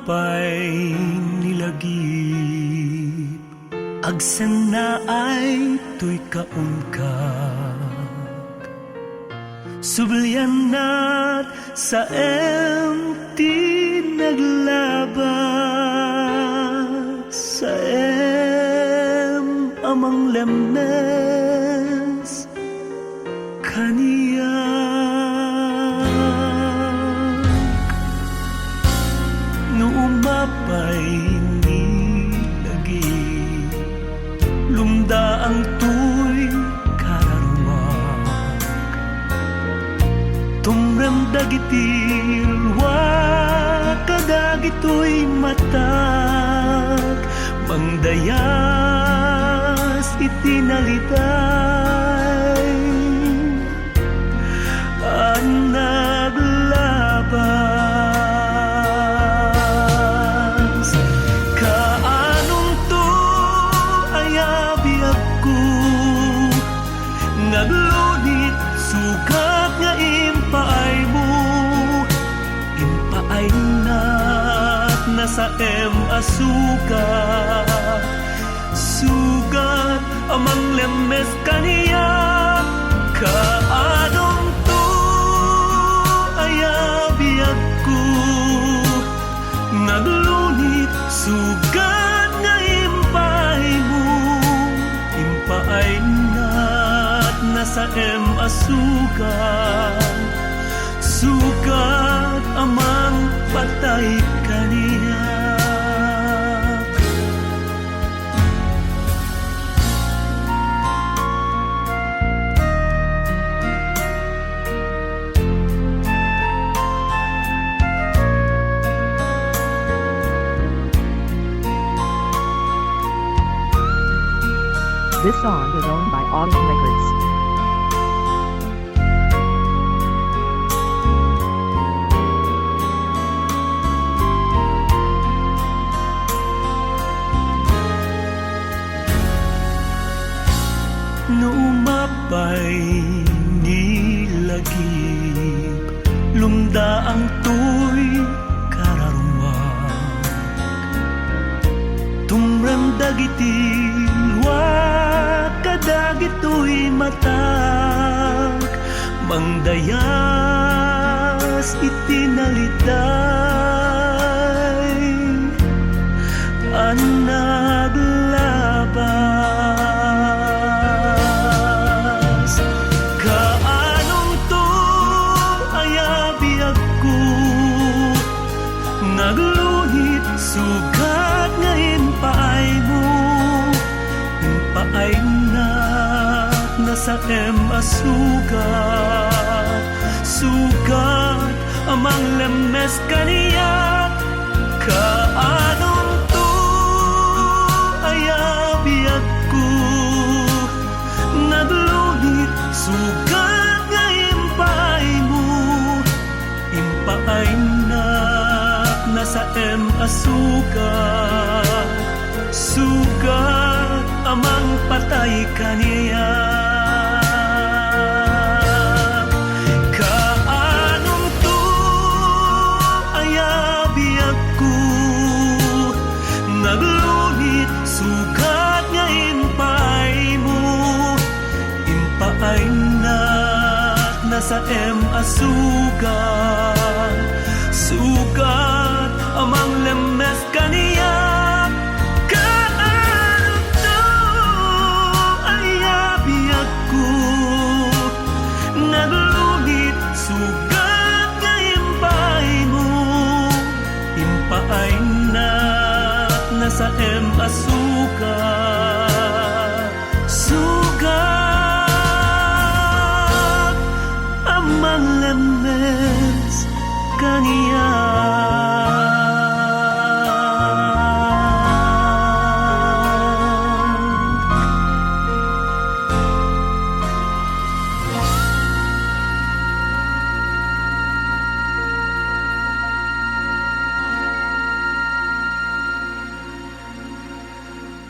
umapay nilagip, agsan na ay to'y kaungkag. Sublian na't sa empty naglabas, sa amang lemnes kaniya. No umapay nilagip, lumda ang tuy kararwag, tumram dagitilwa kadagitoy matag, mangdayas itinalitay ang naglabas. Kaanong to ayabiag ko, naglunit sugat nga impaay mo, impaay na't nasa asugat, sugat amang lemes kaniya. Kaanong to ayabiag ko, naglunit sugat nga impaay mo, impaay na't nasa asugat, sugat amang patay kaniya. This song is owned by Audion Records. No umapay nilagip, lumda ang tuy kararwag, tumram dagitilwa kadagitoy matag, mangdayas itinalitay ang naglabas. Kaanong to ayabiag ko, naglunit sugat nga impaay mo, impaay na't nasa asugat, sugat amang lemes kaniya. Kaanong to ayabiag ko, naglunit sugat nga impaay mo, impaay na't nasa asugat, sugat amang patay kaniya. Kaanong to ayabiag ko, naglunit sugat nga impaay mo, impaay na't nasa asugat, sugat amang lemes kaniya. Naglunit sugat nga impaay mo, impaay na't nasa asugat, sugat amang lemes kaniya.